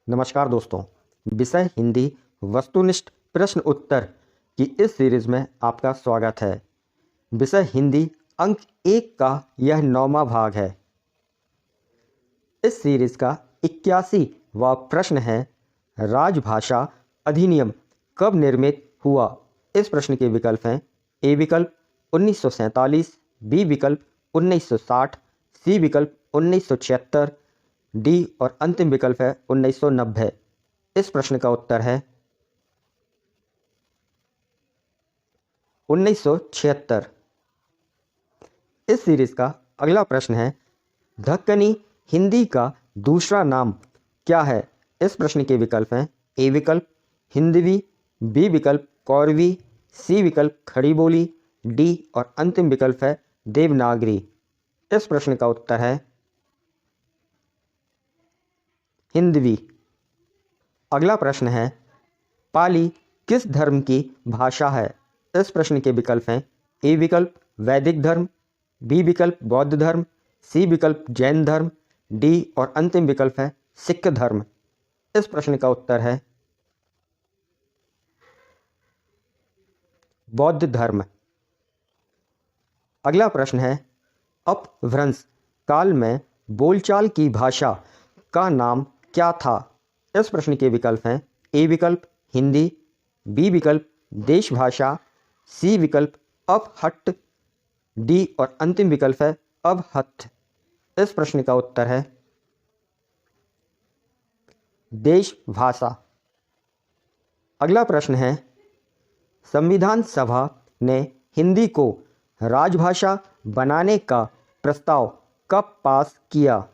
नमस्कार दोस्तों, विषय हिंदी वस्तुनिष्ठ प्रश्न उत्तर की इस सीरीज में आपका स्वागत है। विषय हिंदी अंक 1 का यह 9वां भाग है। इस सीरीज का 81वां प्रश्न है, राजभाषा अधिनियम कब निर्मित हुआ। इस प्रश्न के विकल्प हैं ए विकल्प 1947, बी विकल्प 1960, सी विकल्प 1976, डी और अंतिम विकल्प है 1990। इस प्रश्न का उत्तर है 1976। इस सीरीज का अगला प्रश्न है, दक्कनी हिंदी का दूसरा नाम क्या है। इस प्रश्न के विकल्प हैं ए विकल्प हिंदवी, बी विकल्प कौरवी, सी विकल्प खड़ी बोली, डी और अंतिम विकल्प है देवनागरी। इस प्रश्न का उत्तर है हिंदवी। अगला प्रश्न है, पाली किस धर्म की भाषा है। इस प्रश्न के विकल्प हैं ए विकल्प वैदिक धर्म, बी विकल्प बौद्ध धर्म, सी विकल्प जैन धर्म, डी और अंतिम विकल्प है सिख धर्म। इस प्रश्न का उत्तर है बौद्ध धर्म। अगला प्रश्न है, अपभ्रंश काल में बोलचाल की भाषा का नाम क्या था। इस प्रश्न के विकल्प हैं ए विकल्प हिंदी, बी विकल्प देश भाषा, सी विकल्प अपहट्ट, डी और अंतिम विकल्प है अबहत्थ। इस प्रश्न का उत्तर है देश भाषा। अगला प्रश्न है, संविधान सभा ने हिंदी को राजभाषा बनाने का प्रस्ताव कब पास किया।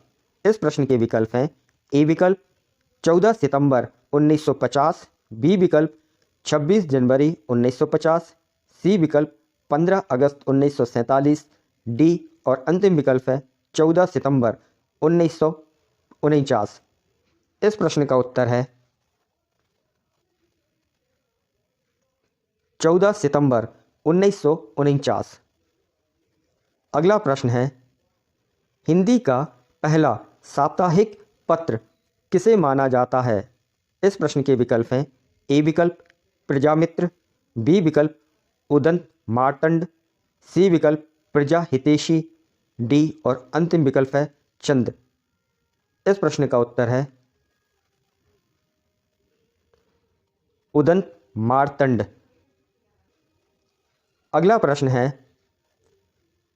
इस प्रश्न के विकल्प हैं ए विकल्प 14 सितंबर 1950, बी विकल्प 26 जनवरी 1950, सी विकल्प 15 अगस्त 1947, डी और अंतिम विकल्प है 14 सितंबर 1949। इस प्रश्न का उत्तर है 14 सितंबर 1949। अगला प्रश्न है, हिंदी का पहला साप्ताहिक पत्र किसे माना जाता है। इस प्रश्न के विकल्प हैं ए विकल्प प्रजामित्र, बी विकल्प उदंत मार्तंड, सी विकल्प प्रजा हितैषी, डी और अंतिम विकल्प है चंद। इस प्रश्न का उत्तर है उदंत मार्तंड। अगला प्रश्न है,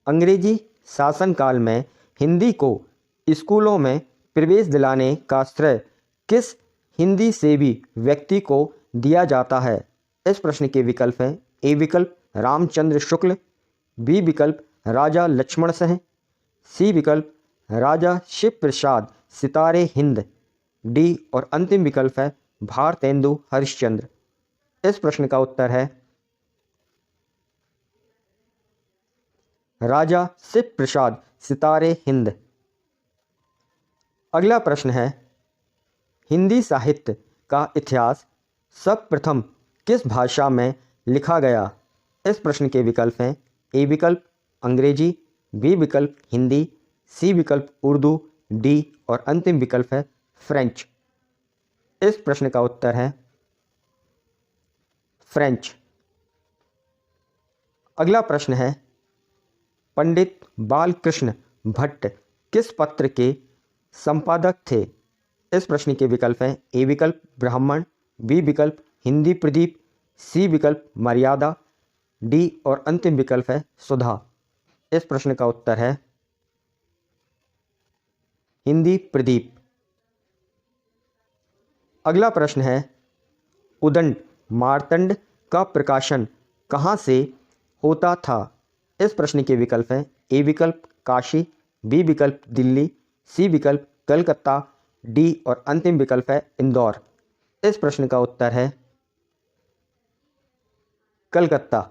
अंग्रेजी शासनकाल में हिंदी को स्कूलों में प्रवेश दिलाने का श्रेय किस हिंदी सेवी व्यक्ति को दिया जाता है। इस प्रश्न के विकल्प हैं ए विकल्प रामचंद्र शुक्ल, बी विकल्प राजा लक्ष्मण सिंह, सी विकल्प राजा शिव प्रसाद सितारे हिंद, डी और अंतिम विकल्प है भारतेंदु हरिश्चंद्र। इस प्रश्न का उत्तर है राजा शिव प्रसाद सितारे हिंद। अगला प्रश्न है, हिंदी साहित्य का इतिहास सर्वप्रथम किस भाषा में लिखा गया। इस प्रश्न के विकल्प हैं ए विकल्प अंग्रेजी, बी विकल्प हिंदी, सी विकल्प उर्दू, डी और अंतिम विकल्प है फ्रेंच। इस प्रश्न का उत्तर है फ्रेंच। अगला प्रश्न है, पंडित बालकृष्ण भट्ट किस पत्र के संपादक थे। इस प्रश्न के विकल्प हैं ए विकल्प ब्राह्मण, बी विकल्प हिंदी प्रदीप, सी विकल्प मर्यादा, डी और अंतिम विकल्प है सुधा। इस प्रश्न का उत्तर है हिंदी प्रदीप। अगला प्रश्न है, उदंड मार्तंड का प्रकाशन कहाँ से होता था। इस प्रश्न के विकल्प हैं ए विकल्प काशी, बी विकल्प दिल्ली, सी विकल्प कलकत्ता, डी और अंतिम विकल्प है इंदौर। इस प्रश्न का उत्तर है कलकत्ता।